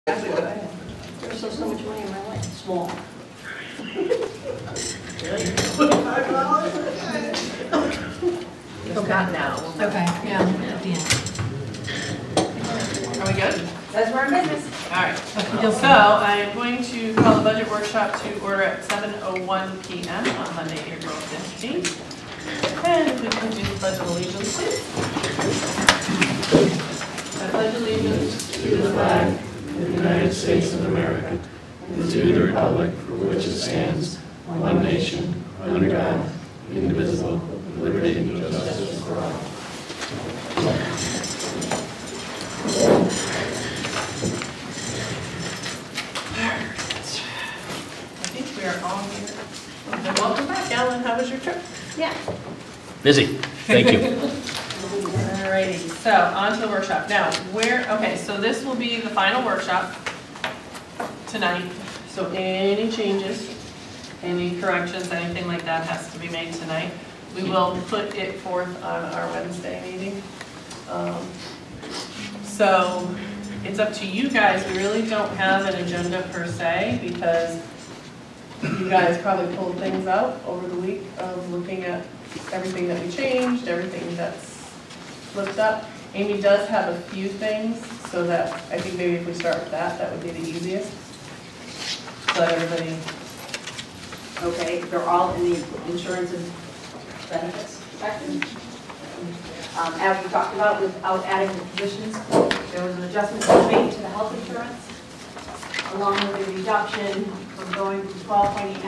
Exactly what I have. There's so much money in my life. Small. Really? $25? Not now. Okay, yeah, at the end. Are we good? That's where our business. All right. So I am going to call the budget workshop to order at 7:01 p.m. on Monday, April 15th. And if we can do the Pledge of Allegiance, please. I pledge allegiance to the flag of the United States of America and to the republic for which it stands, one nation, under God, indivisible, with liberty and justice for all. I think we are all here. And welcome back, Alan. How was your trip? Yeah. Busy. Thank you. Alrighty, so on to the workshop. Now, okay, so this will be the final workshop tonight. So any changes, any corrections, anything like that has to be made tonight. We will put it forth on our Wednesday meeting. So it's up to you guys. We really don't have an agenda per se because you guys probably pulled things out over the week of looking at everything that we changed, everything that's flipped up. Amy does have a few things, so that I think maybe if we start with that, that would be the easiest. So that everybody. Okay, they're all in the insurance and benefits section. As we talked about, without adding the positions, there was an adjustment that was made to the health insurance, along with a reduction from going from 12.89% to 10%.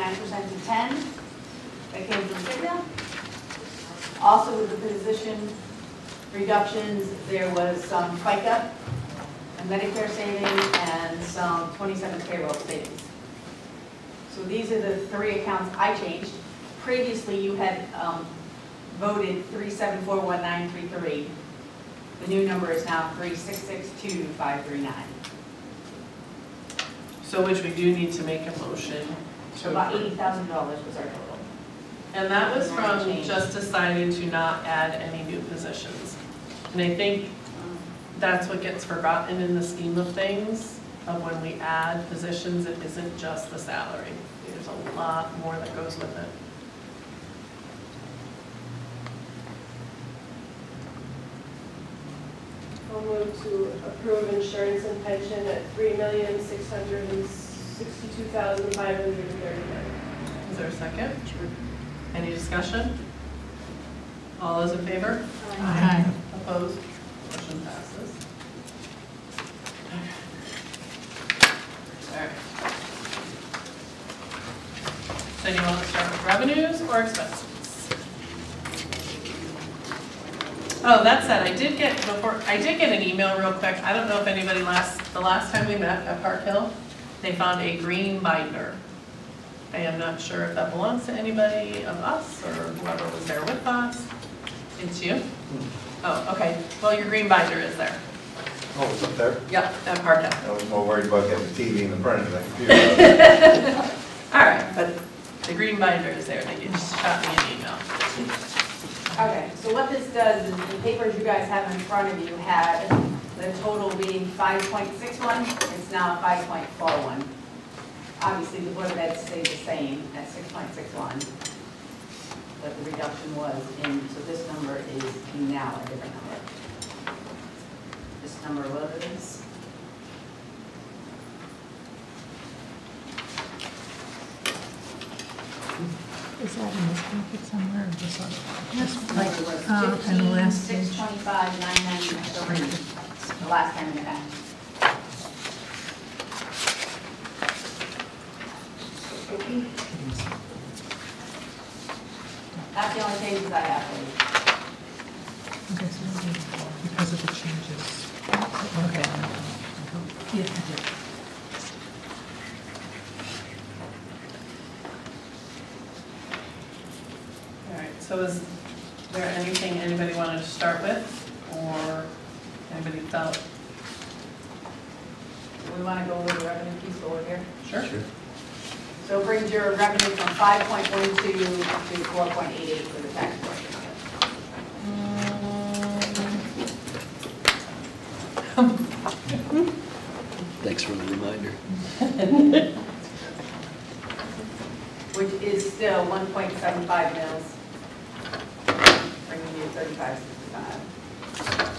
That came from Cigna. Also with the position reductions, there was some FICA and Medicare savings and some 27 payroll savings. So these are the three accounts I changed. Previously, you had voted 3741933. The new number is now 3662539. So which we do need to make a motion. So about $80,000 was our total. And that was from just deciding to not add any new positions. And I think that's what gets forgotten in the scheme of things, of when we add positions, it isn't just the salary. There's a lot more that goes with it. I'll move to approve insurance and pension at $3,662,539. Is there a second? Sure. Any discussion? All those in favor? Aye. Opposed? Motion passes. All right. So you want to start with revenues or expenses? Oh, that said, I did get an email real quick. I don't know if anybody the last time we met at Park Hill, they found a green binder. I am not sure if that belongs to anybody of us or whoever was there with us. It's you? Oh, okay. Well, your green binder is there. Oh, it's up there? Yep, at Park Hill. I was more worried about getting the TV in the front of the computer. All right, but the green binder is there. They just shot me an email. Okay, so what this does is the papers you guys have in front of you had the total being 5.61. It's now 5.41. Obviously, the Board of Ed stayed the same at 6.61, but the reduction was in, so this number is now a different number. This number was Is that in this packet somewhere or just on? Yes, like it was 15,625,993 the last time we met. That's the only changes I have for you. Okay, so because of the changes. Okay. Yeah, I did. All right, so is there anything anybody wanted to start with, or anybody felt? Do we want to go over the revenue piece over here? Sure. So it brings your revenue from 5.12 to 4.88 for the tax portion of it. Thanks for the reminder. Which is still 1.75 mils, bringing you 35.65.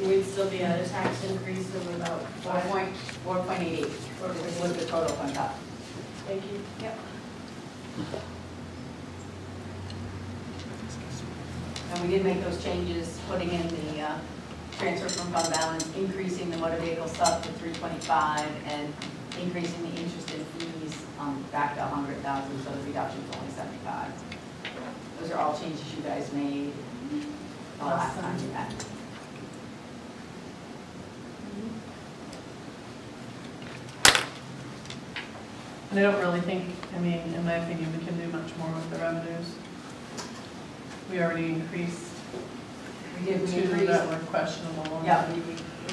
We'd still be at a tax increase of about 4.88 was the total on top. Thank you. Yep. And we did make those changes, putting in the transfer from fund balance, increasing the motor vehicle sub to 325, and increasing the interest in fees back to 100,000, so the reduction's only 75. Those are all changes you guys made the last time you met. And I don't really think, I mean, in my opinion, we can do much more with the revenues. We already increased We did, we two increased, that were questionable. yeah, we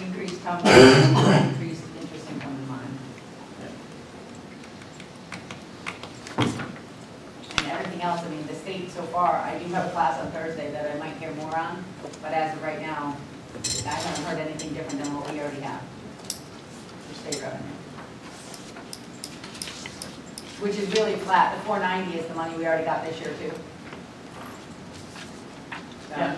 increased town, we increased interest income in mine. And everything else, I mean, the state so far, I do have a class on Thursday that I might hear more on, but as of right now, I haven't heard anything different than what we already have for state revenue. Which is really flat. The 490 is the money we already got this year too. So, Yeah.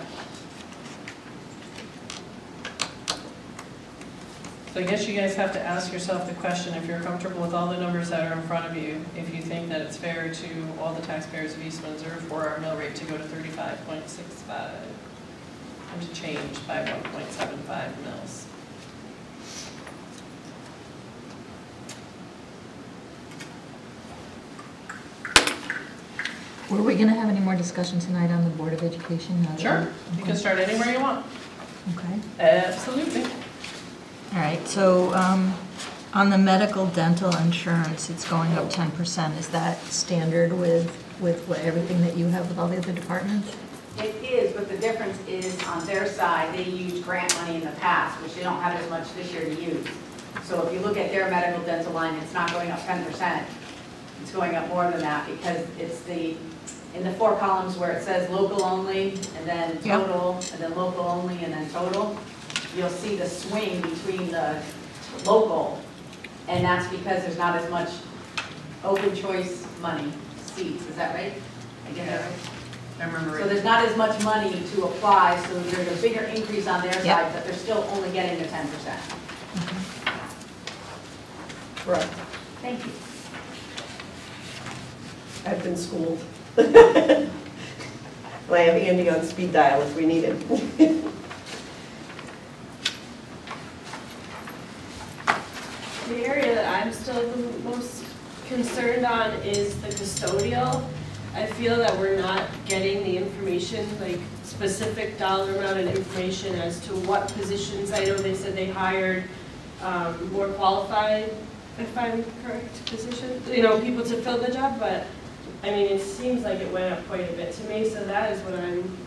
So I guess you guys have to ask yourself the question, if you're comfortable with all the numbers that are in front of you, if you think that it's fair to all the taxpayers of East Windsor for our mill rate to go to 35.65 and to change by 1.75 mils. Were we gonna have any more discussion tonight on the Board of Education? Sure, you can start anywhere you want. Okay. Absolutely. All right, so on the medical dental insurance, it's going up 10%. Is that standard with what, everything that you have with all the other departments? it is, but the difference is on their side, they used grant money in the past, which they don't have as much this year to use. So if you look at their medical dental line, it's not going up 10%. It's going up more than that because it's in the 4 columns where it says local only, and then total, and then local only, and then total, you'll see the swing between the local, and that's because there's not as much open choice money, seats, is that right? I get that right? I remember So it. there's not as much money to apply, so there's a bigger increase on their side, but they're still only getting the 10%. Correct. Thank you. I've been schooled. I have Andy on speed dial if we need him. The area that I'm still the most concerned on is the custodial. I feel that we're not getting the information, like specific dollar amount of information as to what positions. I know they said they hired more qualified, if I'm correct, position, people to fill the job, but I mean, it seems like it went up quite a bit to me, so that is what I'm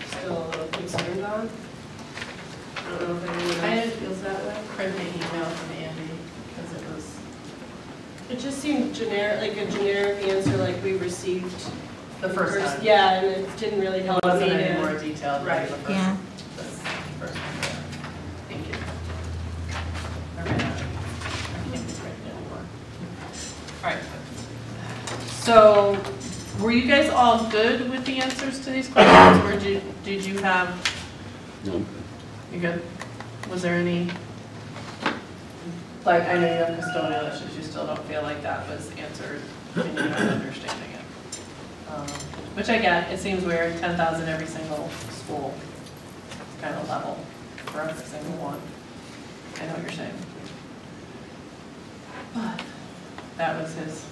still a little concerned on. I don't know if anyone Kind else of feels that way. print the email from Andy, because it was It just seemed generic, like a generic answer like we received. the first time. Yeah, and it didn't really It help me wasn't any to. more detailed, right? The first, Yeah. the first one. Thank you. I ran out. I can't be writing anymore. All right. So, were you guys all good with the answers to these questions, or did you have, No. you good? Was there any, like, I know you have custodial issues, you still don't feel like that was answered, and you're not understanding it. Which I get, it seems weird, 10,000 every single school. It's kind of level for every single one. I know what you're saying. But that was his.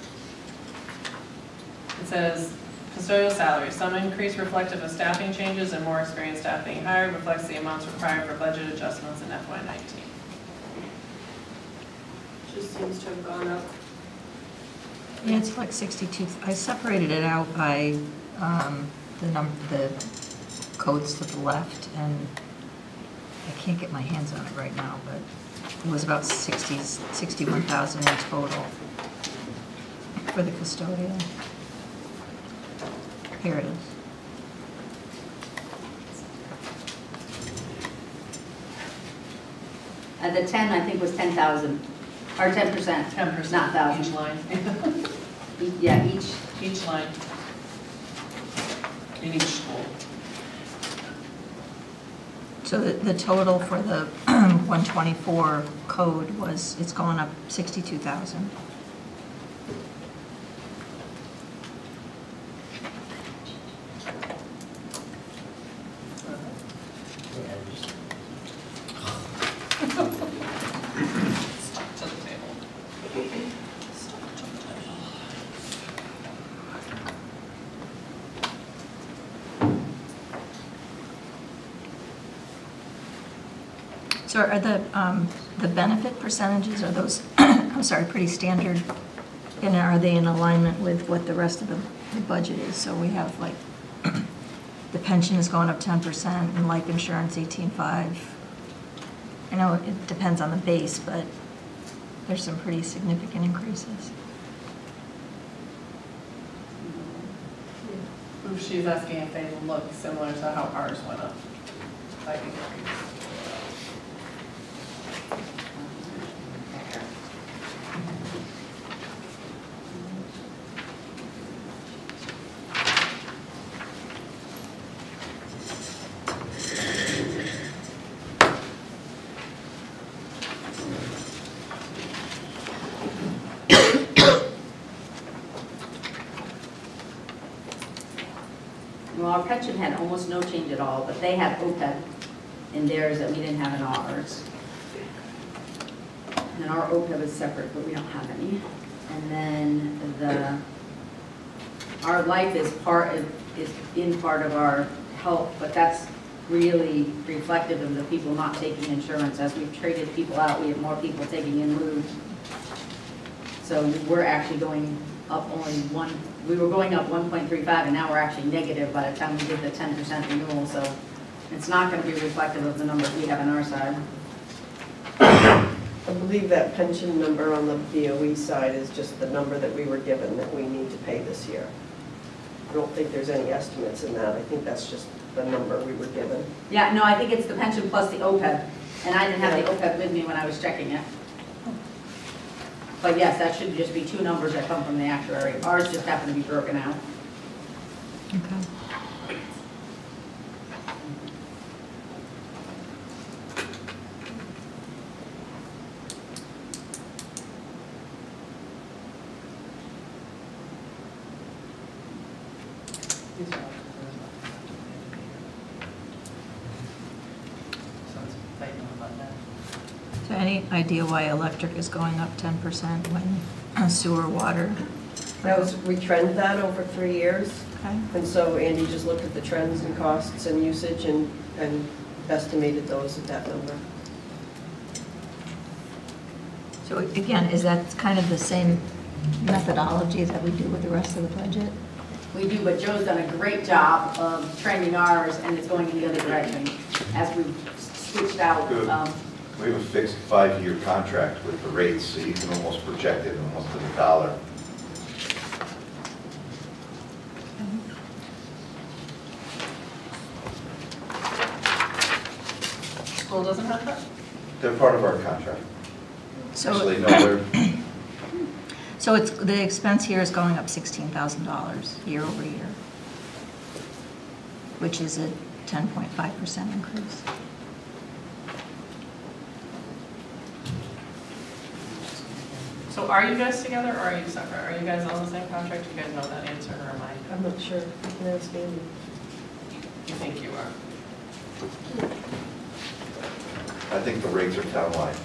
It says, custodial salary, some increase reflective of staffing changes and more experienced staff being hired reflects the amounts required for budget adjustments in FY19. Just seems to have gone up. Yeah, it's like 62. I separated it out by the codes to the left, and I can't get my hands on it right now, but it was about 61,000 in total. for the custodial. Here it is. The 10, I think, was 10,000, or 10%. 10%. Not thousand. Each line. Yeah, each. Each line. In each school. So the total for the 124 code was, it's going up 62,000. Stuck to the table. Stuck to the table. So are the benefit percentages, are those, I'm sorry, pretty standard? And are they in alignment with what the rest of the budget is? So we have like, the pension is going up 10% and life insurance 18.5. I know it depends on the base, but there's some pretty significant increases. She's asking if they look similar to how ours went up by increase. Well, our pension had almost no change at all, but they had OPEB in theirs that we didn't have in ours. And our OPEB is separate, but we don't have any. And then our life is in part of our health, but that's really reflective of the people not taking insurance. As we've traded people out, we have more people taking in lieu. So we're actually going up we were going up 1.35 and now we're actually negative by the time we did the 10% renewal. So it's not going to be reflective of the numbers we have on our side. I believe that pension number on the BOE side is just the number that we were given that we need to pay this year. I don't think there's any estimates in that. I think that's just the number we were given. Yeah, no, I think it's the pension plus the OPEB. And I didn't have the OPEB with me when I was checking it. But yes, that should just be two numbers that come from the actuary. Ours just happen to be broken out. Okay. These are all- So it's fighting about that. So any idea why electric is going up 10% when sewer, water? We trend that over 3 years. Okay. And so Andy just looked at the trends and costs and usage and estimated those at that number. So again, is that kind of the same methodology that we do with the rest of the budget? We do, but Joe's done a great job of trending ours, and it's going in the other direction as we've switched out. Good. We have a fixed 5-year contract with the rates, so you can almost project it almost to the dollar. School doesn't have that? They're part of our contract. So, Actually, no, they're, so it's, the expense here is going up $16,000 year over year, which is a 10.5% increase. So are you guys together or are you separate? Are you guys on the same contract? Do you guys know that answer or am I? I'm not sure. You can ask Andy. You think you are? I think the rates are townwide.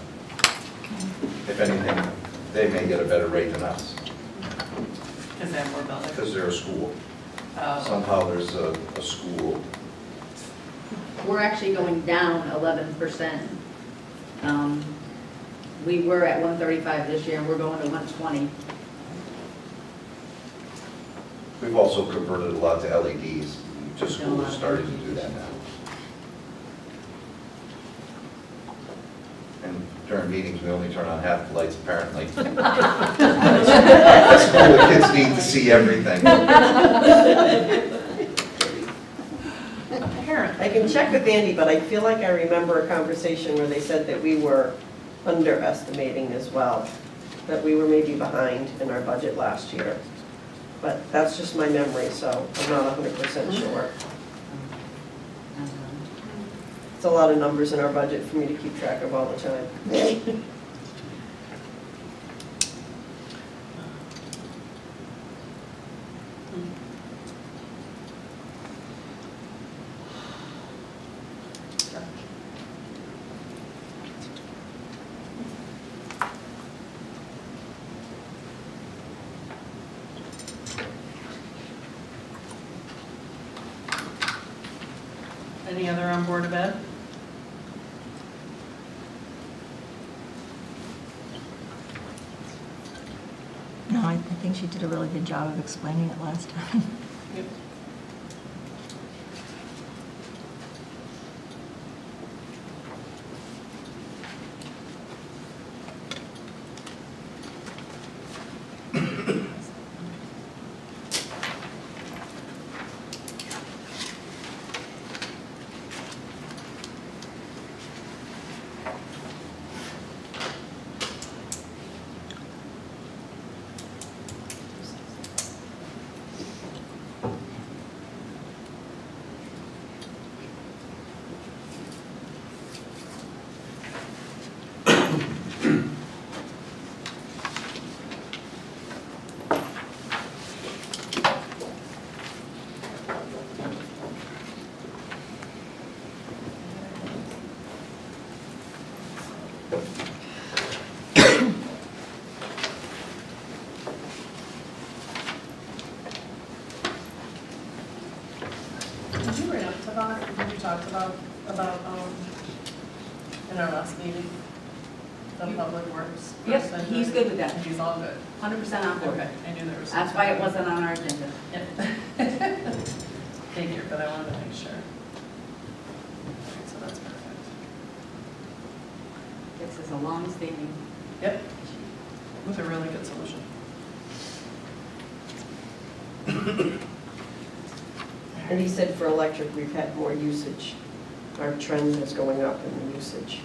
If anything, they may get a better rate than us, Because they have more buildings? because they're a school. Oh. Somehow there's a school. We're actually going down 11%. We were at 135 this year, and we're going to 120. We've also converted a lot to LEDs. Just schools are starting to do that now. And during meetings, we only turn on half the lights apparently. At school, the kids need to see everything. Apparently. I can check with Andy, but I feel like I remember a conversation where they said that we were underestimating as well, that we were maybe behind in our budget last year. But that's just my memory, so I'm not 100% sure. It's a lot of numbers in our budget for me to keep track of all the time. Any other on Board of Ed? No, I think she did a really good job of explaining it last time. Yep. Did you bring up to that, what we talked about, in our last meeting? The public works? Yep, person? he's good with that. He's all good? 100% on board. Okay, I knew there was. That's why it wasn't on our agenda. Yep. Figured, but I wanted to make sure. Okay, so that's perfect. This is a long-standing. Yep, with a really good solution. And he said for electric, we've had more usage. Our trend is going up in the usage.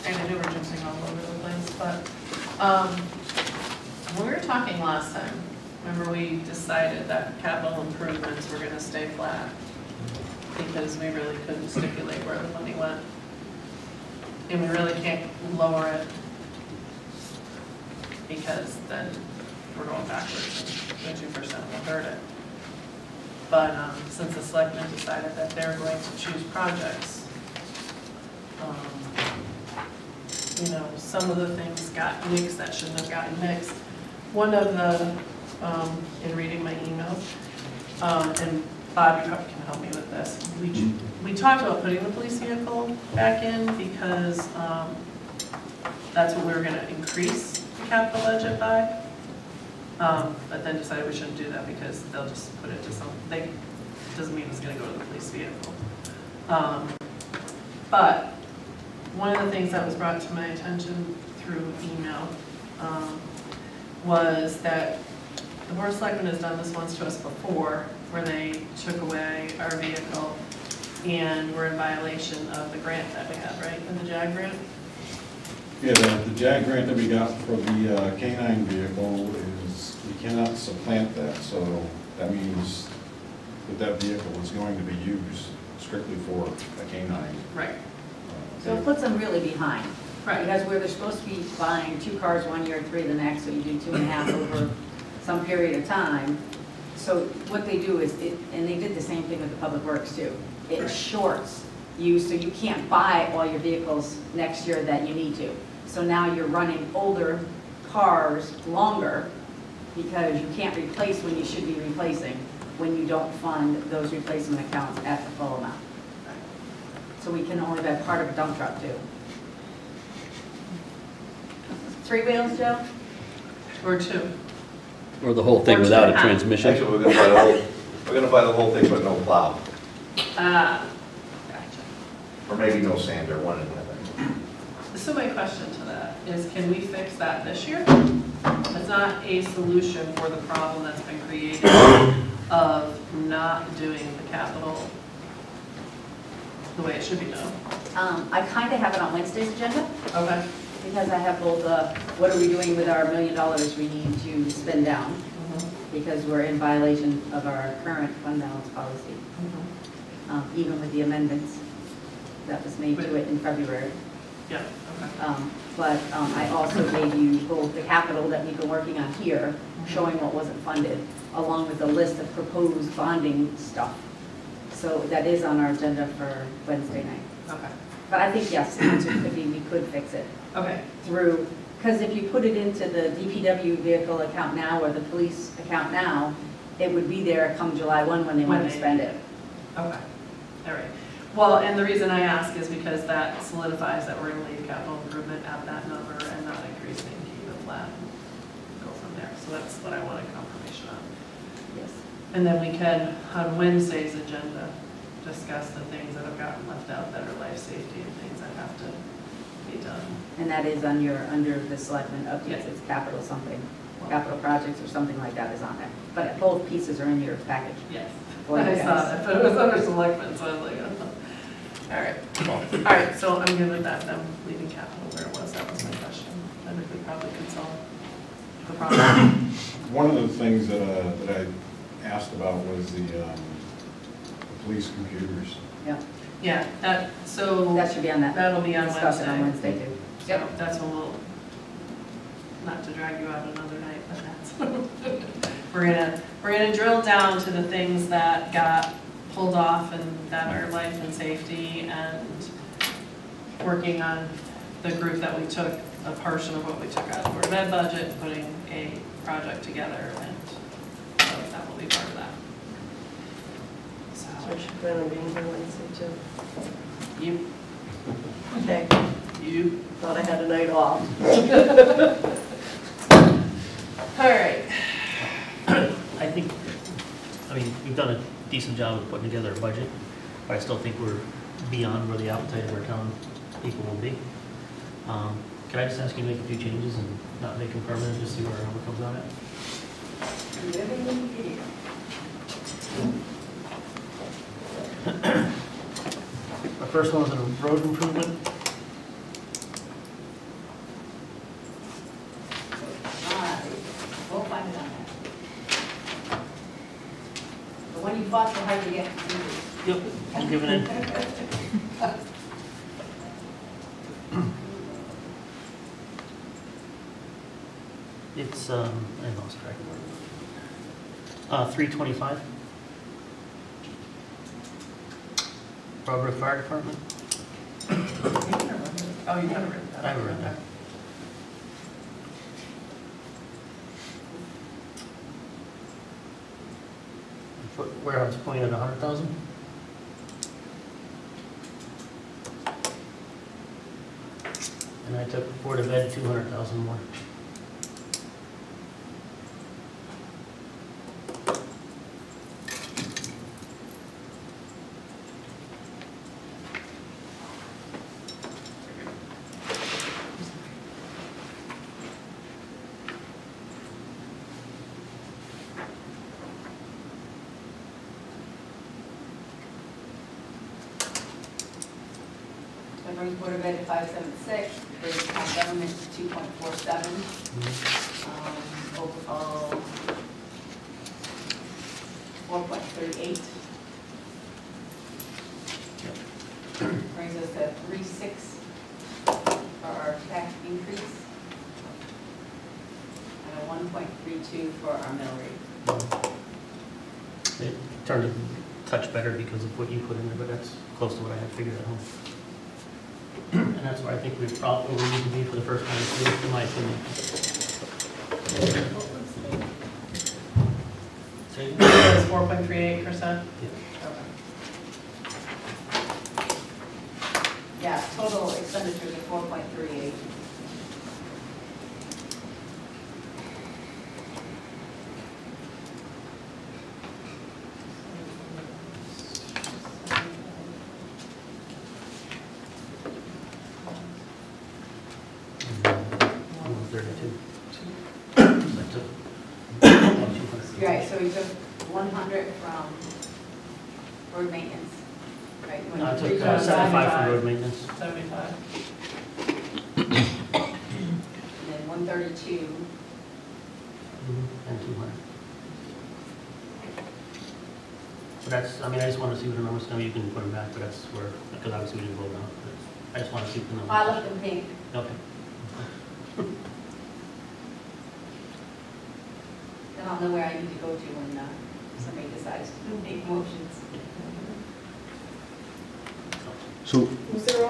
I knew we're jumping all over the place, but when we were talking last time, remember we decided that capital improvements were gonna stay flat because we really couldn't stipulate where the money went. And we really can't lower it because then we're going backwards and the 2% will hurt it. But since the selectmen decided that they're going to choose projects, you know, some of the things got mixed that shouldn't have gotten mixed. One of the, in reading my emails, and Bob, you probably can help me with this, we talked about putting the police vehicle back in because that's what we were gonna increase the capital budget by. But then decided we shouldn't do that because they'll just put it to something, doesn't mean it's gonna go to the police vehicle. But one of the things that was brought to my attention through email was that the Board of Selectmen has done this once to us before, where they took away our vehicle and were in violation of the grant that we had, right, in the JAG grant? Yeah, the JAG grant that we got for the K-9 vehicle is, we cannot supplant that, so that means that that vehicle is going to be used strictly for a K-9. Right. So it puts them really behind. Right. Because where they're supposed to be buying 2 cars one year and 3 the next, so you do 2.5 over some period of time. So what they do is, and they did the same thing with the public works too, it shorts so you can't buy all your vehicles next year that you need to. So now you're running older cars longer because you can't replace when you should be replacing when you don't fund those replacement accounts at the full amount. So we can only buy part of a dump truck too. 3 wheels, Joe? Or 2. Or the whole thing Or without a 2.5. transmission. Actually, we're gonna buy the whole thing, but no plow, Gotcha. or maybe no sander, one of them. So my question to that is, can we fix that this year? It's not a solution for the problem that's been created of not doing the capital the way it should be done. I kind of have it on Wednesday's agenda Okay. because I have both, what are we doing with our $1 million we need to spend down? Because we're in violation of our current fund balance policy, even with the amendments that was made to it in February. Yeah, okay. But I also gave you both the capital that we've been working on here, showing what wasn't funded, along with a list of proposed bonding stuff. So that is on our agenda for Wednesday night. Okay. But I think, yes, the answer could be we could fix it Okay. through, because if you put it into the DPW vehicle account now or the police account now, it would be there come July 1 when they want to spend it. Okay. All right. Well, and the reason I ask is because that solidifies that we're going to leave capital improvement at that number and not increasing, keep it flat, and go from there. So that's what I wanted confirmation on. Yes. And then we can, on Wednesday's agenda, discuss the things that have gotten left out that are life safety and things that have to be done. And that is on your, under the selectmen updates, Yes. it's capital something, capital projects or something like that is on there. But both pieces are in your package. Yes. For you I saw guys. that, but it was under selectmen, so I was like, oh. All right, cool. All right, so I'm good with that, then leaving capital where it was, that was my question. I think we probably could solve the problem. One of the things that I asked about was the police computers. Yeah, Yeah, that, so that should be on that. that'll be on Discuss it on Wednesday. Wednesday too. So that's when we'll, not to drag you out another night, but that's, we're gonna drill down to the things that got pulled off and that are life and safety, and working on the group that we took a portion of what we took out of our med budget, putting a project together, and so that will be part of that. So I should plan on being here Wednesday too. You, Okay, you, thought I had a night off. all right. I think, I mean, we've done a decent job of putting together a budget, but I still think we're beyond where the appetite of our town people will be. Can I just ask you to make a few changes and not make them permanent, just see where our number comes out at? Our first one was a road improvement. We'll find it on there. The one you fought so hard to get. Yep, I'm giving it. It's, I lost track of it. 325. Robert Fire Department. Oh, you haven't written that. I have it right there. Put warehouse point at 100,000. And I took Board of Ed 200,000 more. That brings Board of Ed to 576, brings town government to 2.47. Overall, 4.38. Brings us to 3.6 for our tax increase. And a 1.32 for our mill rate. It turned touch better because of what you put in there, but that's close to what I had figured at home. And that's where I think we probably need to be for the first time, in my opinion. So, It was 4.38%? Yeah, total expenditures of 4.38. Right, so we took 100 from road maintenance, right? No, I took 75 for road maintenance. 75. And then 132. And 200. So that's, I mean, I just want to see what the numbers, I mean, you can put them back, but that's where, because obviously we didn't vote on it. I just want to see what the numbers. I left them pink. Okay. Then I'll know where I need to go to when somebody decides to make motions. Was there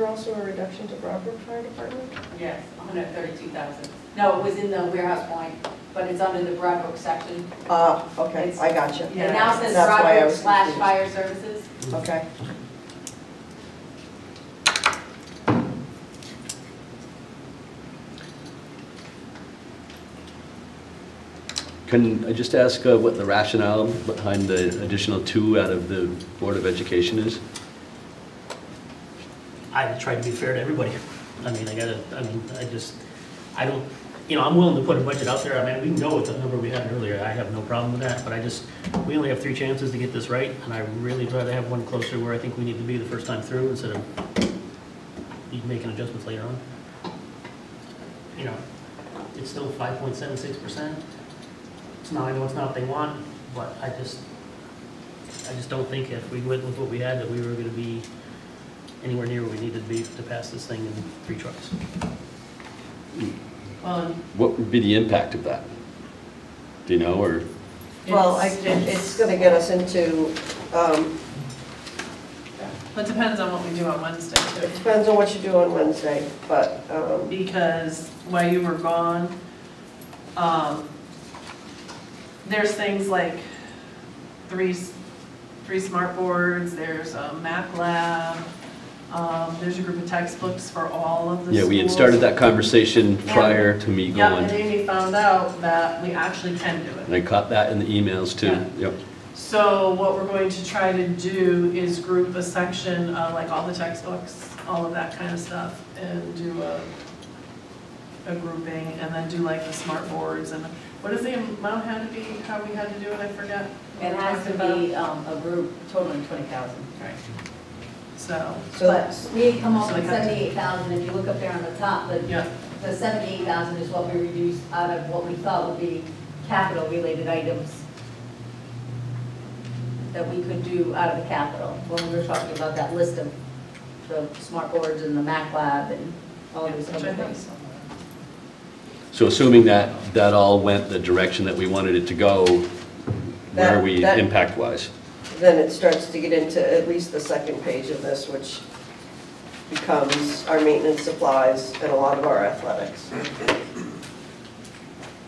also a reduction to Broadbrook Fire Department? Yes, 132,000. No, it was in the warehouse point, but it's under the Broadbrook section. Okay, I got you. It now says That's why I Broadbrook was / confused. fire services. Okay. Can I just ask what the rationale behind the additional 2 out of the Board of Education is? I try to be fair to everybody. I mean, I don't, you know, I'm willing to put a budget out there. I mean, we can go with the number we had earlier. I have no problem with that, but we only have 3 chances to get this right, and I really try to have one closer where I think we need to be the first time through instead of making adjustments later on. You know, it's still 5.76%. Now, I know it's not what they want, but I just don't think if we went with what we had that we were going to be anywhere near where we needed to be to pass this thing in 3 trucks. What would be the impact of that? Do you know, or? Well, it's going to get us into, It depends on what we do on Wednesday, it too. depends on what you do on Wednesday, but, Because while you were gone, there's things like three smart boards, there's a Mac lab, there's a group of textbooks for all of the schools. Yeah, we had started that conversation prior to me Yep, going. and Amy found out that we actually can do And it. I caught that in the emails too. Yeah. Yep. So what we're going to try to do is group a section of like all the textbooks, all of that kind of stuff, and do a grouping, and then do like the smart boards, and what is the amount had to be, how we had to do it, I forget. It has to be a group totaling 20,000. Right. So, But we had come up So with we have to- 78,000, if you look up there on the top, yeah, the 78,000 is what we reduced out of what we thought would be capital-related items that we could do out of the capital, when we were talking about that list of the smart boards and the Mac lab and all Yeah, those which other I have. things. So assuming that that all went the direction that we wanted it to go, where are we That- impact-wise? then it starts to get into at least the second page of this, which becomes our maintenance supplies and a lot of our athletics.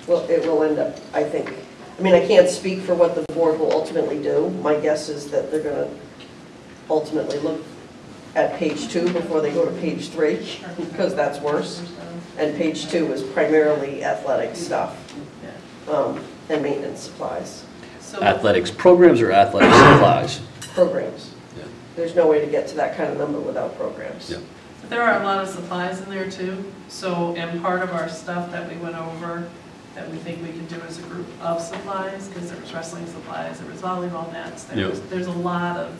Well, it will end up, I think, I mean, I can't speak for what the board will ultimately do. My guess is that they're going to ultimately look at page 2 before they go to page 3, because that's worse. And page 2 is primarily athletic stuff and maintenance supplies, so, Athletics programs or athletic supplies? programs. Yeah. There's no way to get to that kind of number without programs. Yeah. there are a lot of supplies in there too. So, and part of our stuff that we went over, that we think we can do as a group of supplies, because there was wrestling supplies, there was volleyball nets, there's a lot of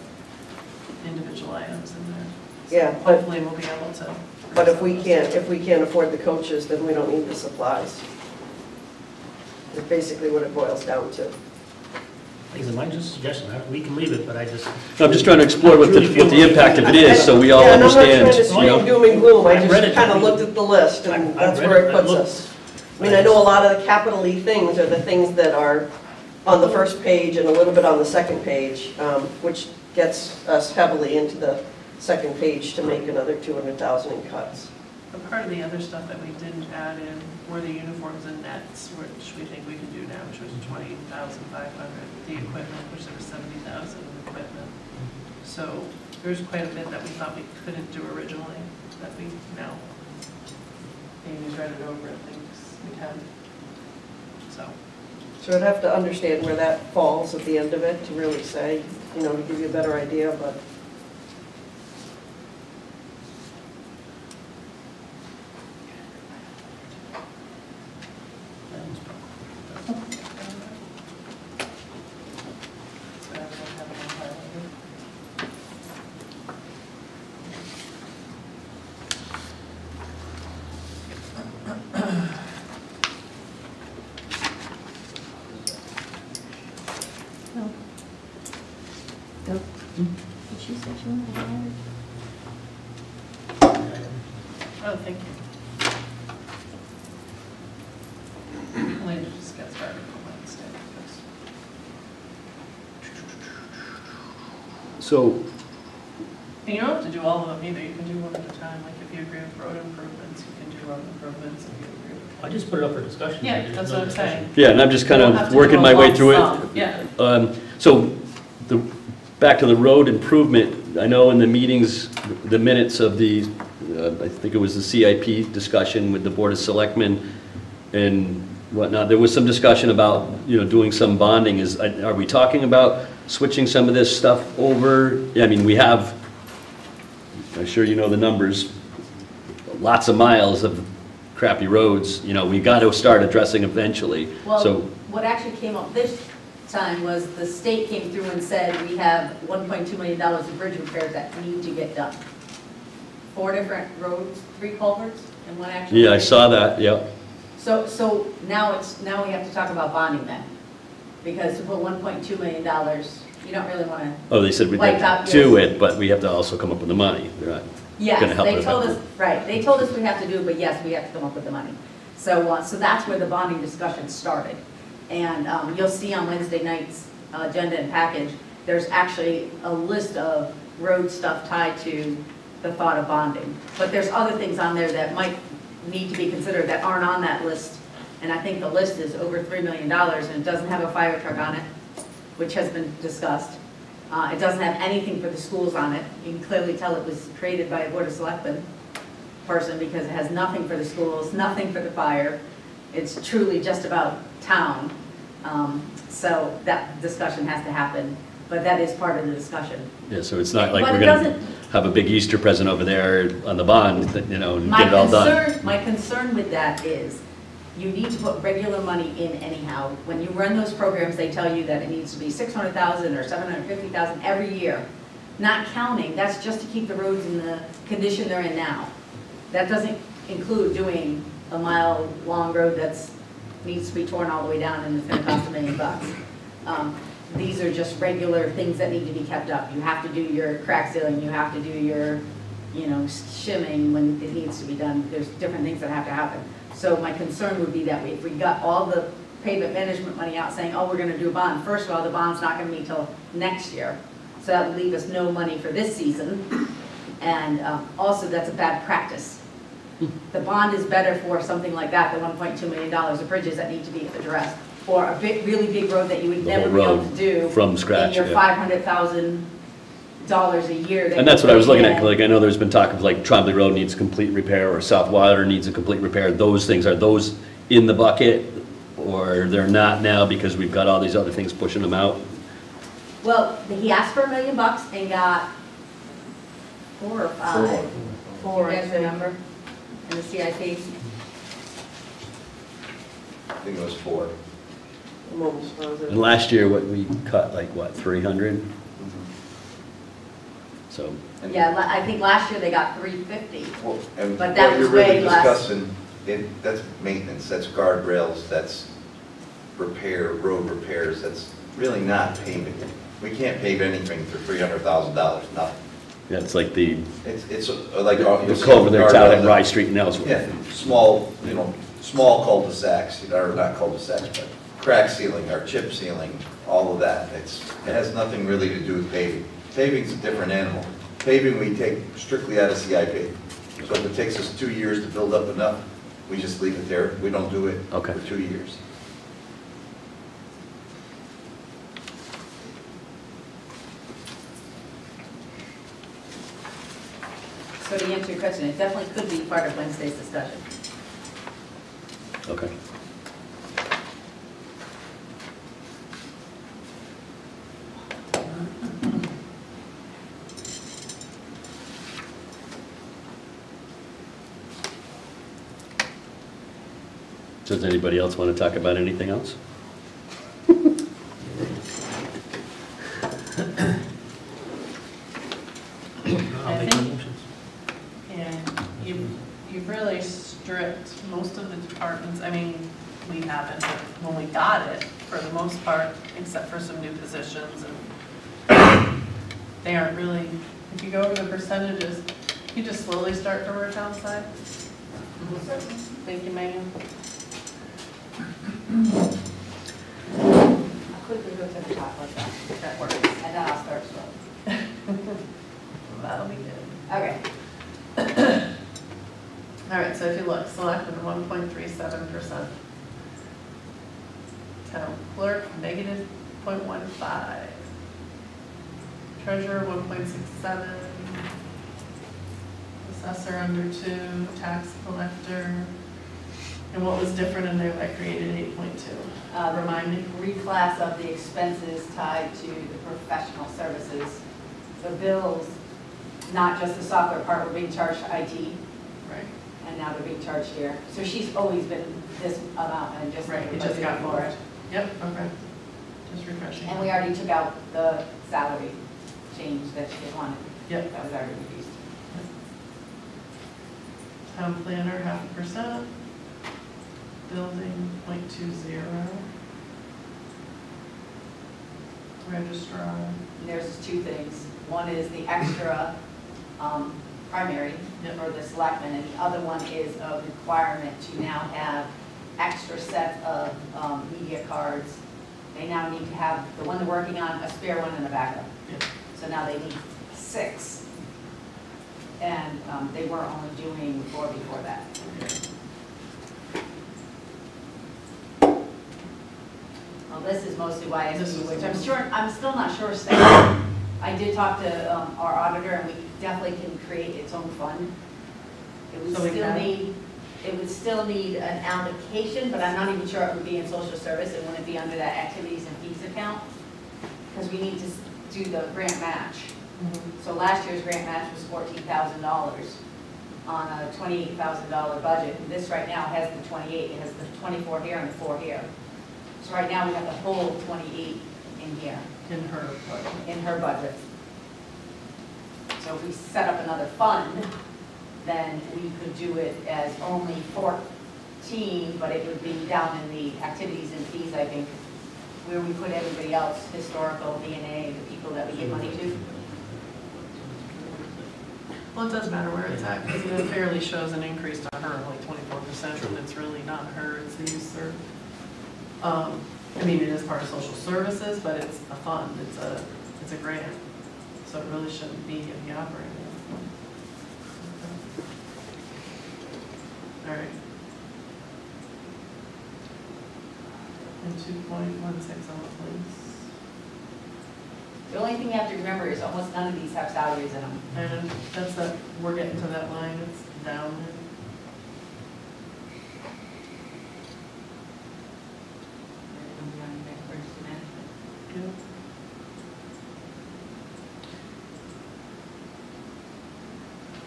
individual items in there. So Yeah, but hopefully we'll be able to. But if we can't afford the coaches, then we don't need the supplies. It's basically what it boils down to. Like I said, mine's just a suggestion, we can leave it, but I just. I'm just trying to explore what the impact of it is, so we all Yeah, and I'm not understand, trying to you scream know? doom and gloom, I I've read just it. kind of looked at the list, and I've that's read where it. it puts I've us. I mean, I know a lot of the capital-y things are the things that are on the first page and a little bit on the second page, which gets us heavily into the second page to make another 200,000 in cuts. But part of the other stuff that we didn't add in were the uniforms and nets, which we think we can do now, which was 20,500. The equipment, which there was 70,000 in equipment. So there's quite a bit that we thought we couldn't do originally, that we now, Amy's read it over and thinks we can. So I'd have to understand where that falls at the end of it to really say, you know, to give you a better idea, but. Oh, thank you. Later just gets started on Wednesday. So, And you don't have to do all of them either, you can do one at a time, like if you agree with road improvements, you can do road improvements, if you agree with. I just put it up for discussion. Yeah, There's that's no what I'm discussion. saying. yeah, and I'm just kind You don't have of to working do my a way lump through it. sum. Yeah, So, back to the road improvement, I know in the meetings, the minutes of the, I think it was the CIP discussion with the Board of Selectmen and whatnot, there was some discussion about, you know, doing some bonding. Are we talking about switching some of this stuff over? I mean, we have, I'm sure you know the numbers, lots of miles of crappy roads, you know, we got to start addressing eventually. Well, So, what actually came up this time was the state came through and said we have $1.2 million of bridge repairs that need to get done. 4 different roads, 3 culverts, and 1 actual. yeah, I saw that, yeah. So now we have to talk about bonding then, because to put $1.2 million, you don't really want to. Oh, they said we'd Wipe have out to do your- it, but we have to also come up with the money. They're not Yes, gonna help they us told out. us, right, they told us we have to do it, but yes, we have to come up with the money. So that's where the bonding discussion started. And you'll see on Wednesday night's agenda and package, there's actually a list of road stuff tied to the thought of bonding. But there's other things on there that might need to be considered that aren't on that list. And I think the list is over $3 million, and it doesn't have a fire truck on it, which has been discussed. It doesn't have anything for the schools on it. You can clearly tell it was created by a Board of Selectmen person because it has nothing for the schools, nothing for the fire. It's truly just about town. So that discussion has to happen, but that is part of the discussion. Yeah, so it's not like But we're it gonna doesn't- have a big Easter present over there on the bond, you know, and get it all done. My concern with that is you need to put regular money in anyhow. When you run those programs, they tell you that it needs to be 600,000 or 750,000 every year. Not counting, that's just to keep the roads in the condition they're in now. That doesn't include doing a mile-long road that's needs to be torn all the way down and it's gonna cost $1 million. These are just regular things that need to be kept up. You have to do your crack sealing, you have to do your, you know, shimming when it needs to be done. There's different things that have to happen. So my concern would be that if we got all the pavement management money out saying, oh, we're gonna do a bond, first of all, the bond's not gonna be till next year. So that would leave us no money for this season. And also that's a bad practice. The bond is better for something like that, the $1.2 million of bridges that need to be addressed, or a big, really big road that you would The never whole be able road to do from scratch, in your yeah. $500,000 a year. And that's what I was looking at, in. like, I know there's been talk of like Trombley Road needs complete repair, or South Water needs a complete repair. Those things, are those in the bucket, or they're not now because we've got all these other things pushing them out? Well, he asked for $1 million and got 4 or 5. 4, you guys remember, in the CIP? I think it was 4. I'm almost positive. And last year, what, we cut like, what, 300? So, Yeah, I think last year they got 350. Well, and But that what was you're really way less. discussing, that's maintenance, that's guardrails, that's repair, road repairs, that's really not paving. We can't pave anything for $300,000, nothing. yeah, it's like the It's like. the culvert that's out at Rye Street and elsewhere. Yeah, small, you know, small cul-de-sacs, or not cul-de-sacs, but crack sealing, our chip sealing, all of that. It has nothing really to do with paving. Paving's a different animal. Paving we take strictly out of CIP. So if it takes us 2 years to build up enough, we just leave it there. We don't do it Okay. for 2 years. So to answer your question, it definitely could be part of Wednesday's discussion. Okay. Does anybody else want to talk about anything else? I'll make the motions. And you've really stripped most of the departments, I mean, we haven't, but when we got it, for the most part, except for some new positions, and they aren't really, if you go over the percentages, you just slowly start to work outside. Thank you, Megan. I'll quickly go to the top like that. That works. And then I'll start slow. That'll be good. Okay. All right, so if you look, selectmen 1.37%. Town clerk, negative 0.15. Treasurer, 1.67. Assessor under 2, tax collector. And what was different in there that created 8.2? Remind me. Reclass of the expenses tied to the professional services. The bills, not just the software part, were being charged to IT, Right. and now they're being charged here. So she's always been this amount and just. Right, it just got more. more. Yep, okay. Just refreshing. And we already took out the salary change that she wanted. Yep. That was already reduced. Town planner, 0.5%. Building, 0.20. Registrar, And there's two things. One is the extra primary Yep. for the selectmen, and the other one is a requirement to now have extra set of media cards. They now need to have, the one they're working on, a spare one and a backup. Yep. So now they need 6. And they were only doing 4 before that. Well, this is mostly why This was- which I'm still not sure staff. I did talk to our auditor, and we definitely can create its own fund. It would So we still can? need, it would still need an allocation, but I'm not even sure it would be in social service. It wouldn't be under that activities and fees account, because we need to do the grant match. So last year's grant match was $14,000 on a $28,000 budget. And this right now has the 28, it has the 24 here and the 4 here. So right now we have the whole 28 in here, in her budget. in her budget. So if we set up another fund, then we could do it as only 14, but it would be down in the activities and fees, I think, where we put everybody else, historical, DNA, the people that we give money to. Well, it doesn't matter where it's at, because it fairly shows an increase on her of like 24%, and it's really not her, it's the youth serve. I mean, it is part of social services, but it's a fund, it's a grant, so it really shouldn't be in the operating. All right. And 2.16 on the police. The only thing you have to remember is almost none of these have salaries in them. And that's that, we're getting to that line, it's down. Yeah.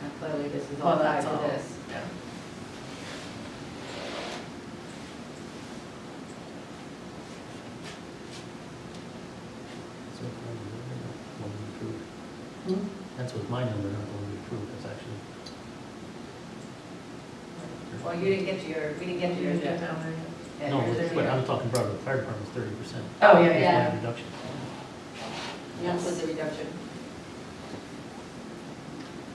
And clearly this is Well, all tied that's to all. this. Yeah. That's with my number, not the one we approved, that's actually. Well, you didn't get to your, we didn't get to yours Get yet. down there. Yeah, No, yours is but here. I'm talking about the fire department's 30%. Oh, yeah, yeah. One reduction. Yes, with the reduction.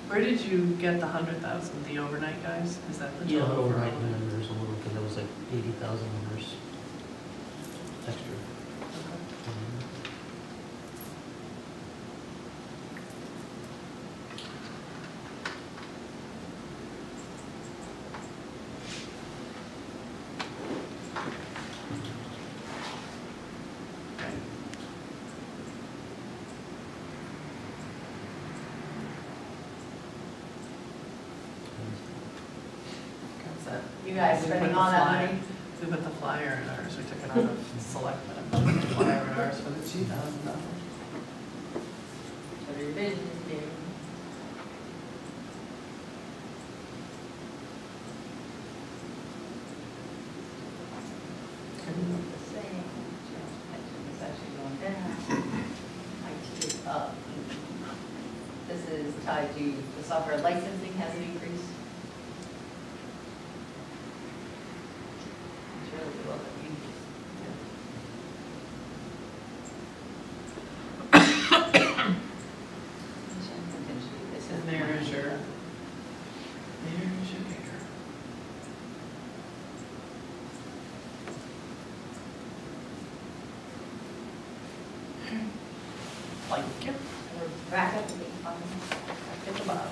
Where did you get the 100,000, the overnight guys? Is that the Yeah, total? overnight numbers a little, because that was like 80,000 numbers. extra. You guys spending all that money? We put the flyer in ours, we took it out of selectmen and put the flyer in ours for the $2,000. For the revisions, maybe. The same, pension is actually going down. IT is up. This is tied to the software licensing has an increase. It's really well that we This And there is your kicker. Like, yep, we're back up to the bottom. at the bottom.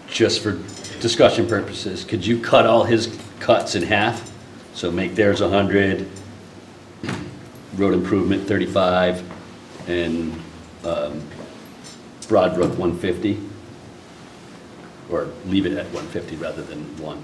Just for discussion purposes, could you cut all his cuts in half? So make theirs 100, road improvement 35, and Broadbrook 150? Or leave it at 150 rather than 1?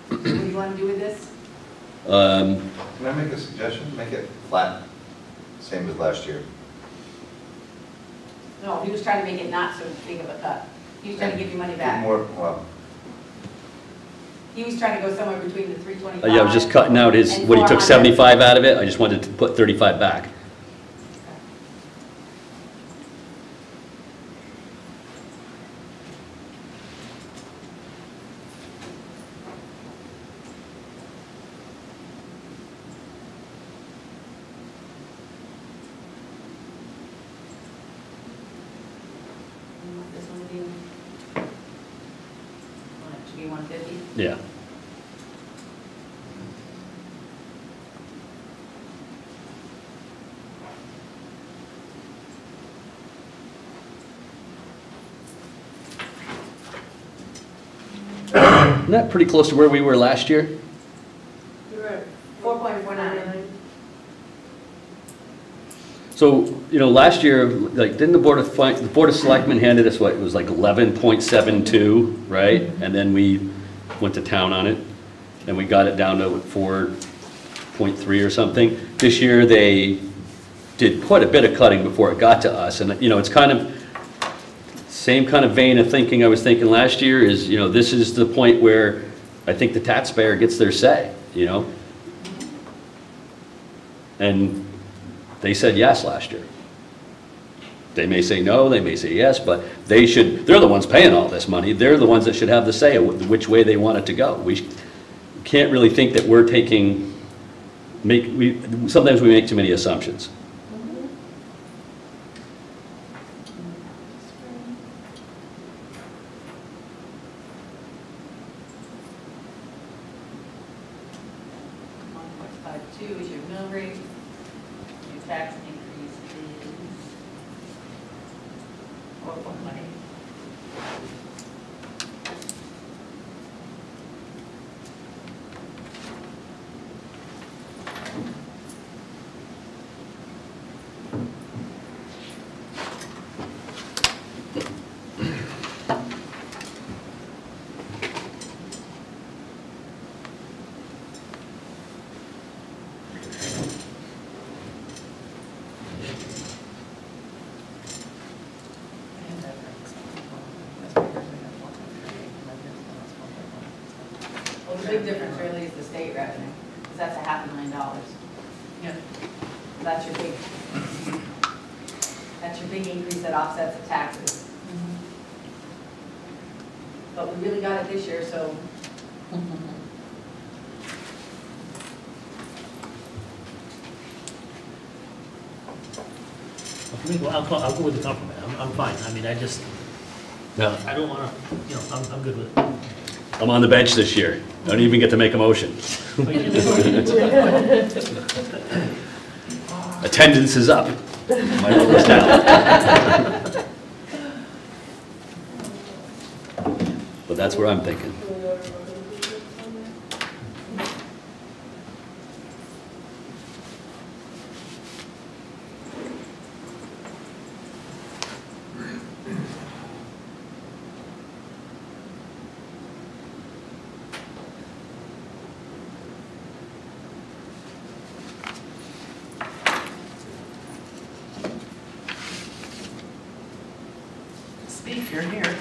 What do you want to do with this? Can I make a suggestion? Make it flat, same as last year. No, he was trying to make it not so big of a cut. He was trying to give you money Get back. more, well, He was trying to go somewhere between the 325. Yeah, I was just cutting out his, and what, he took 400. 75 out of it, I just wanted to put 35 back. You want this one to be, want it to be 150? Yeah. Isn't that pretty close to where we were last year? You were at 4.49. So, you know, last year, like, didn't the Board of Selectmen handed us what, it was like 11.72, right? And then we went to town on it, and we got it down to 4.3 or something. This year, they did quite a bit of cutting before it got to us, and, you know, it's kind of, same kind of vein of thinking I was thinking last year is, you know, this is the point where I think the taxpayer gets their say, you know? And they said yes last year. They may say no, they may say yes, but they should, they're the ones paying all this money. They're the ones that should have the say of which way they want it to go. We can't really think that we're taking, sometimes we make too many assumptions. $1.52 is your mill rate. Your tax increase is 4.18. Well, the big difference really is the state revenue, because that's $500,000. Yeah. That's your big increase that offsets the taxes. but we really got it this year, so. For me, well, I'll go with the compliment. I'm fine. I mean, I just, No, I don't want to, you know, I'm good with it. I'm on the bench this year. Don't even get to make a motion. But you know, Attendance is up. My vote is down. But that's where I'm thinking. Steve, you're here.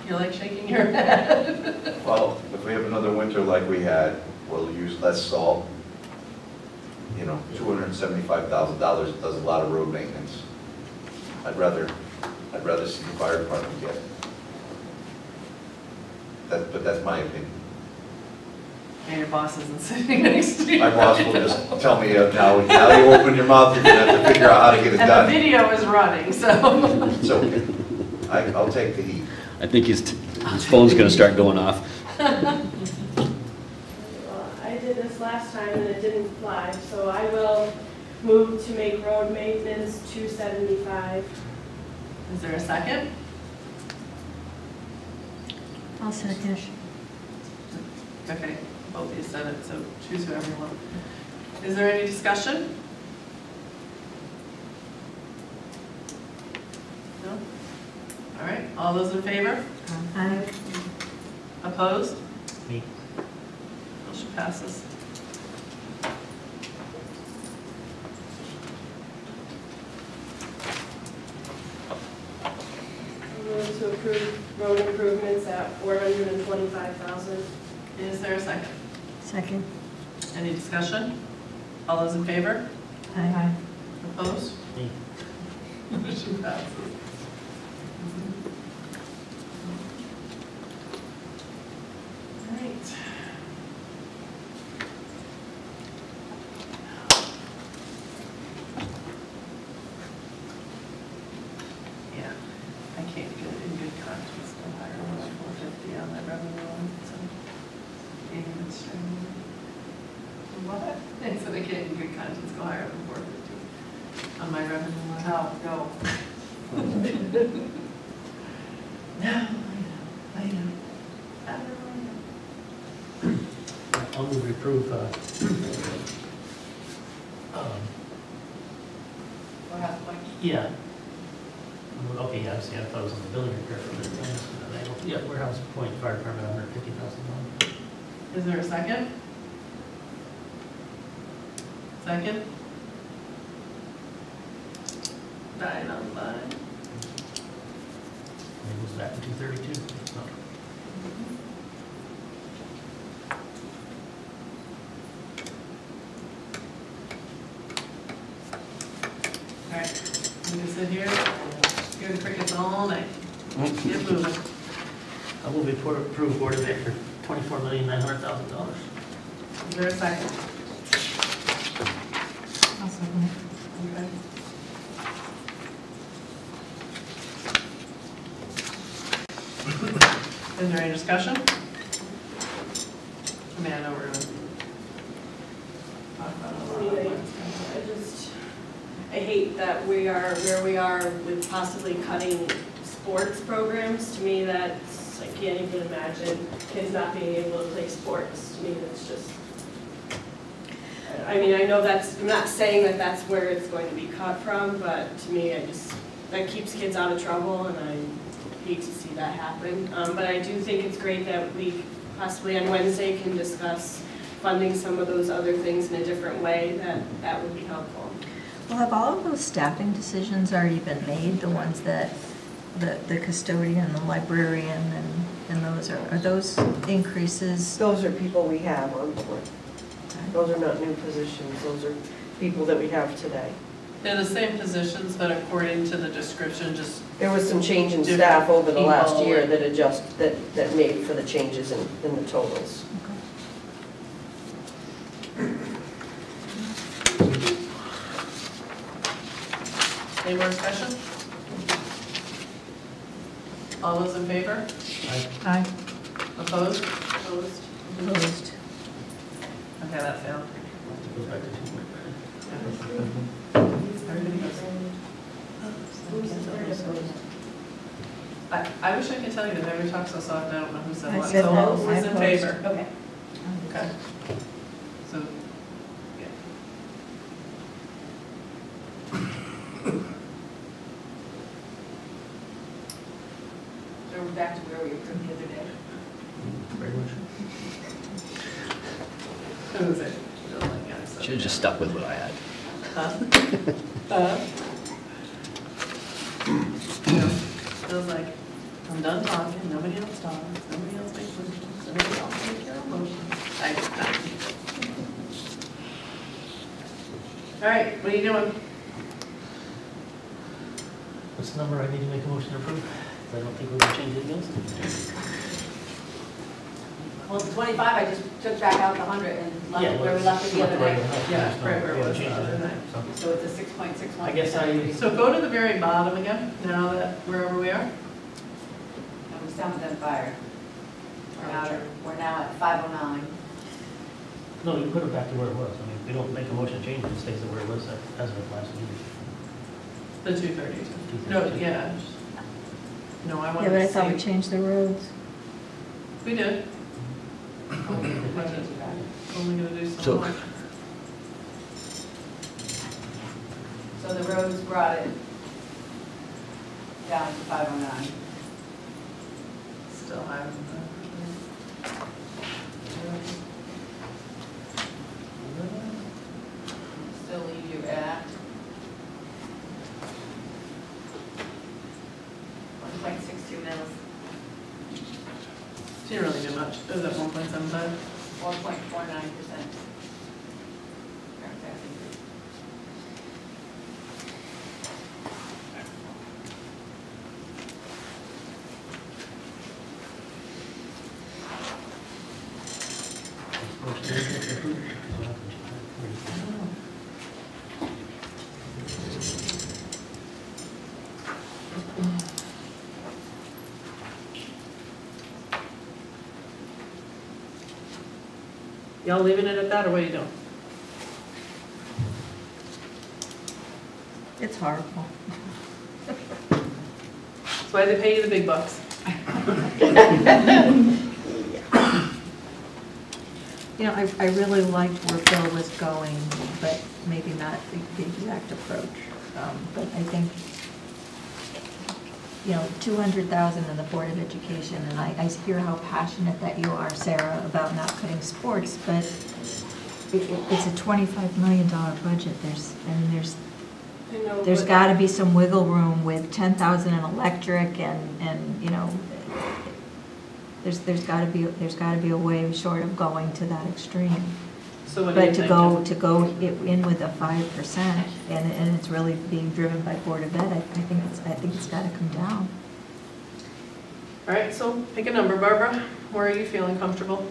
You're like shaking your head. Well, if we have another winter like we had, we'll use less salt. You know, $275,000 does a lot of road maintenance. I'd rather see the fire department get it. But that's my opinion. And your boss isn't sitting next to you. My boss will just tell me, now you open your mouth, you're gonna have to figure out how to get it And the done. video is running, so. It's okay. I'll take the heat. I think his phone's going to start going off. Well, I did this last time and it didn't fly, so I will move to make road maintenance $275. Is there a second? I'll second. Okay, both of you said it, so choose whoever you want. Is there any discussion? No? All right, all those in favor? Aye. Opposed? me. Motion passes. I'm going to approve road improvements at $425,000. Is there a second? Second. Any discussion? All those in favor? Aye. Opposed? Me. Motion passes. All right. Yeah, I can't get in good conscience to hire almost 450 on that revenue line, so. Can't even strain. What? I said I can't in good conscience go higher than 450 on my revenue line. No, no. No, I know. I'll move to approve, yeah. Okay, yeah, I see, I thought it was on the building repair for the, yeah, warehouse point, fire department, $150,000. Is there a second? Second? Nine on line. It was back in 232. No. All right, we can sit here, hear the crickets all night. Get moving. I will be approve board of ed for $24,900,000. Is there a second? I'll second it. Okay. Is there any discussion? I mean, I know we're gonna talk about it a lot. I hate that we are where we are with possibly cutting sports programs. To me, that's, I can't even imagine kids not being able to play sports. To me, that's just, I mean, I know that's, I'm not saying that that's where it's going to be cut from, but to me, that keeps kids out of trouble, and I hate to see that happen. But I do think it's great that we possibly on Wednesday can discuss funding some of those other things in a different way, that would be helpful. Well, have all of those staffing decisions already been made, the ones that, the custodian, the librarian, and those, are those increases? Those are people we have on board. Those are not new positions, those are people that we have today. They're the same positions, but according to the description, just, There was some change in Different staff over the last people. year that made for the changes in the totals. any more discussion? All those in favor? Aye. Opposed? Opposed. Opposed. Okay, that failed. Goes back to 2.5. Everybody goes. I wish I could tell you that every talk so soft, I don't know who said I what. said So no. who's I in opposed. favor? Okay. Okay. So, yeah. So we're back to where we approved the other day. Very much. Who was it? You don't like it, so- Should have just stuck with what I had. Huh? Feels like, I'm done talking, nobody else talks, nobody else makes motions, nobody else makes their own motions. All right, what are you doing? What's the number I need to make a motion to approve? 'Cause I don't think we're gonna change anything else. Well, the 25, I just took back out the 100 and left it where we left it the other day. Yeah, right where it was the other night. So it's a 6.61. I guess I- So go to the very bottom again, now that, wherever we are. And we still haven't done fire. We're now at 509. No, you put it back to where it was. I mean, if we don't make a motion to change it, it stays where it was as of last meeting. The 232. No, yeah. No, I Yeah, wanted but I to thought we see. changed the roads. We did. Only gonna do So- so much. So the roads brought it down to 509. Still higher than that. Still leave you at 1.62 mils, She didn't really do much. It was at 1.75. 1.49%. Motion to approve. Y'all leaving it at that, or what are you doing? It's horrible. That's why they pay you the big bucks. You know, I really liked where Bill was going, but maybe not the exact approach. But I think, you know, 200,000 in the Board of Education, and I hear how passionate that you are, Sarah, about not cutting sports, but it's a $25 million budget. There's got to be some wiggle room with 10,000 in electric and you know, there's got to be a way short of going to that extreme. So what do you But think? to go in with a 5% and it's really being driven by Board of Ed, I think it's got to come down. All right, so pick a number, Barbara. Where are you feeling comfortable?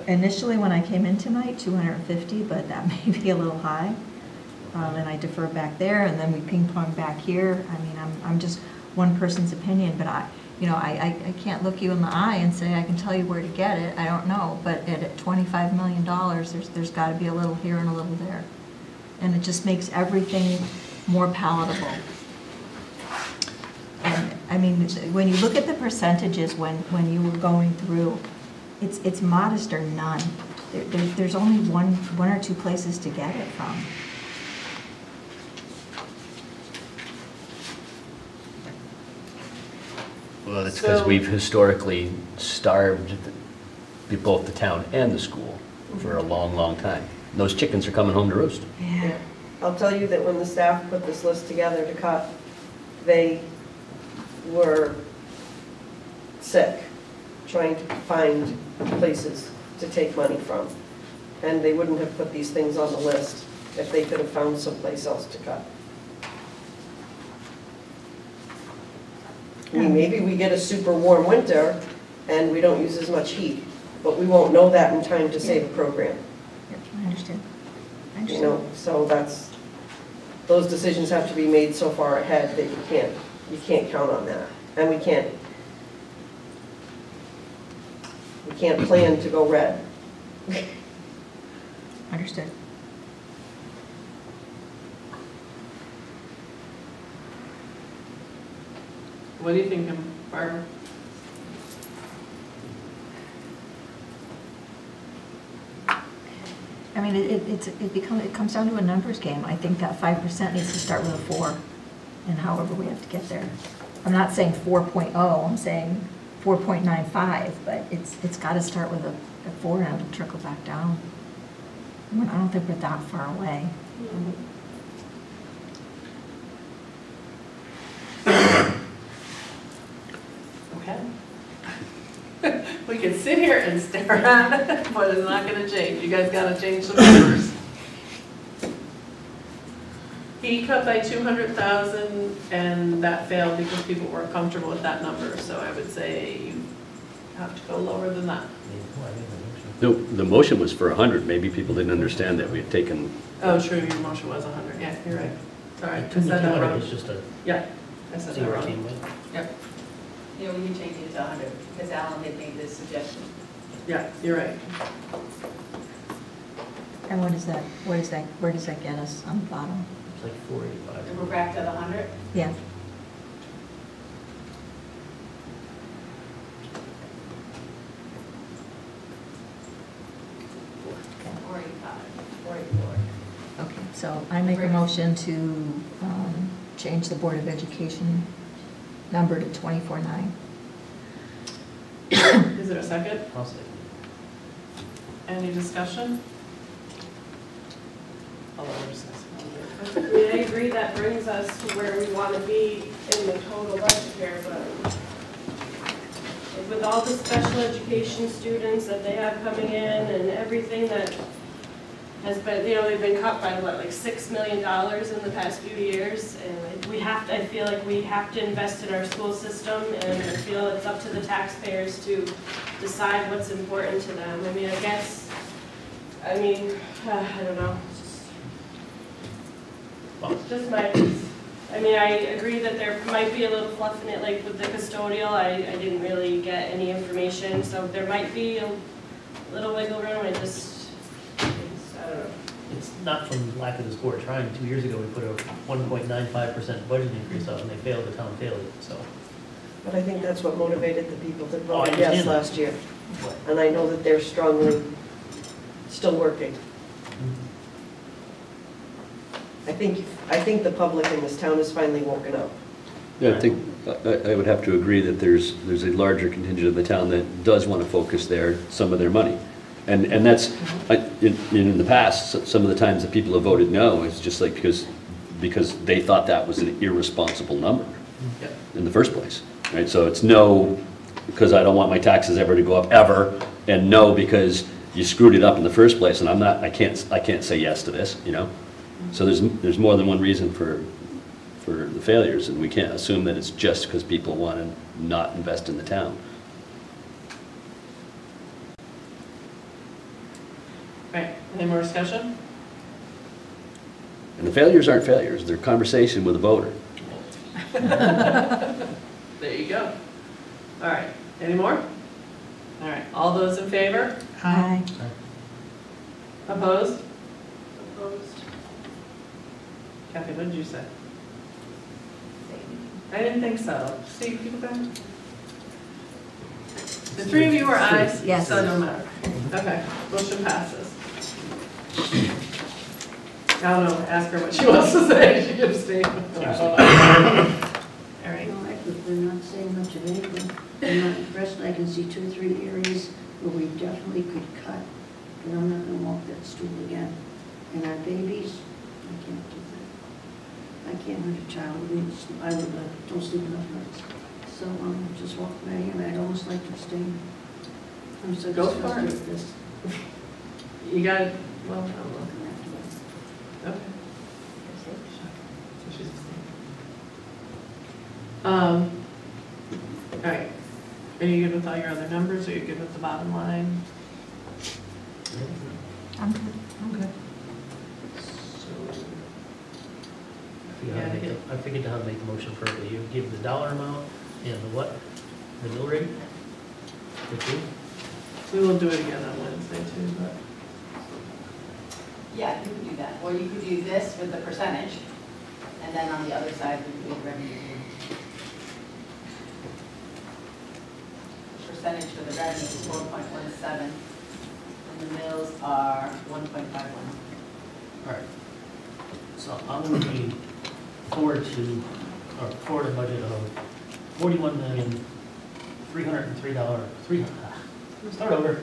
Initially, when I came in tonight, 250, but that may be a little high. And I defer back there, and then we ping pong back here. I mean, I'm just one person's opinion, but I can't look you in the eye and say I can tell you where to get it. I don't know, but at $25 million, there's got to be a little here and a little there, and it just makes everything more palatable. And I mean, when you look at the percentages when you were going through, it's modest or none. There's only one or two places to get it from. Well, that's because So- we've historically starved both the town and the school for a long, long time. And those chickens are coming home to roost. Yeah. I'll tell you that when the staff put this list together to cut, they were sick, trying to find places to take money from. And they wouldn't have put these things on the list if they could have found someplace else to cut. I mean, maybe we get a super warm winter and we don't use as much heat, but we won't know that in time to save a program. Yep, I understand. I You understand. know, so those decisions have to be made so far ahead that you can't count on that. And we can't plan to go red. Understood. What do you think, Barbara? I mean, it comes down to a numbers game. I think that 5% needs to start with a 4, and however we have to get there. I'm not saying 4.0, I'm saying 4.95, but it's got to start with a 4 and it'll trickle back down. I mean, I don't think we're that far away. Okay. We can sit here and stare at it, but it's not gonna change. You guys gotta change some numbers. He cut by 200,000 and that failed because people weren't comfortable with that number, so I would say you have to go lower than that. No, the motion was for 100. Maybe people didn't understand that we had taken, Oh, true, your motion was 100, yeah, you're right. Sorry, I said that 200 wrong. is just a Yeah, I said that zero wrong. team win. Yep, You know, we can change it to 100, because Alan had made this suggestion. yeah, you're right. And where does that get us on the bottom? It's like 485. And we're back to the 100? Yeah. Or 84. Okay, so I make a motion to change the Board of Education number to 24.9. Is there a second? I'll say. Any discussion? I'll let her say something. I mean, I agree that brings us to where we want to be in the total budget here, but with all the special education students that they have coming in and everything that has been, you know, they've been cut by what, like $6 million in the past few years, and we have to, I feel like we have to invest in our school system, and I feel it's up to the taxpayers to decide what's important to them. I mean, I don't know. It's just my piece. I mean, I agree that there might be a little fluff in it, like with the custodial, I didn't really get any information, so there might be a little wiggle room, I don't know. It's not from lack of the sport trying. 2 years ago, we put a 1.95% budget increase out, and they failed, the town failed it, so. But I think that's what motivated the people that Oh, I voted yes understand that. last year. And I know that they're strongly still working. I think the public in this town has finally woken up. yeah, I think, I would have to agree that there's a larger contingent of the town that does want to focus some of their money. And that's, in the past, some of the times that people have voted no, it's just like because they thought that was an irresponsible number Yep. in the first place, right? So it's no, because I don't want my taxes ever to go up ever, and no, because you screwed it up in the first place, and I can't say yes to this, you know? So there's more than one reason for the failures, and we can't assume that it's just because people want to not invest in the town. Right, any more discussion? And the failures aren't failures, they're conversation with a voter. There you go. All right, any more? All right, all those in favor? Aye. Opposed? Opposed? Kathy, what did you say? I didn't think so. Steve, you go back? The three of you are ayes? Yes. So no matter. Okay, motion passes. I don't know, ask her what she wants to say. She can abstain. All right. No, I prefer not saying much of anything. I'm not impressed. I can see 2 or 3 areas where we definitely could cut, but I'm not gonna walk that stool again. And our babies, I can't do that. I can't hurt a child. I don't sleep enough nights. So just walk away, and I'd almost like to abstain. I'm so Go for disgusted it. with this. You got it. Well, I don't I'm gonna have to go. Okay. So she's abstaining. All right. Are you good with all your other numbers? Are you good with the bottom line? I'm good. I figured out how to make the motion for it. You give the dollar amount and the what? The mill rate? The two? We will do it again on Wednesday too, but. Yeah, you could do that, or you could do this with the percentage, and then on the other side, we could do revenue. The percentage for the revenue is 4.17, and the mills are 1.51. All right. So I'm going to be forward a budget of $41,303,000. Start over.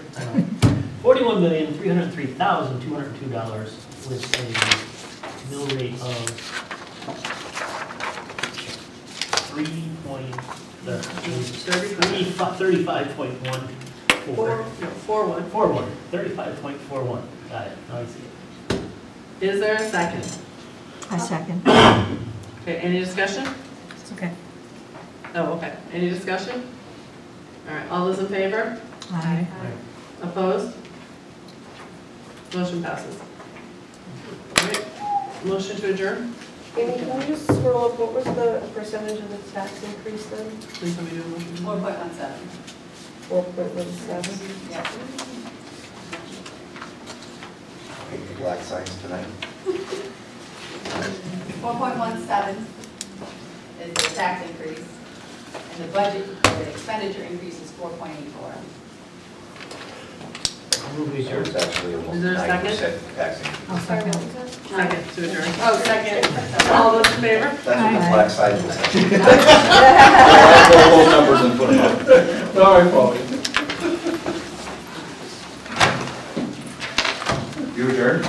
$41,303,202 with a mill rate of 35.14. 35.41. Got it. Now I see it. Is there a second? I second. Okay, any discussion? It's okay. Oh, okay. Any discussion? All right, all those in favor? Aye. Opposed? Motion passes. All right, motion to adjourn? Amy, can you just scroll up, what was the percentage of the tax increase then? Please let me do a motion. 4.17. 4.17? Yeah. Paint the black signs tonight. 4.17 is the tax increase, and the budget, the expenditure increase is 4.84. I'll move these So yours. it's actually almost Is there a 9% tax increase. I'll second. Second to adjourn. Oh, second. All those in favor? That's what the black signs will say. Pull those numbers and put them up. Sorry, Paul. You adjourned?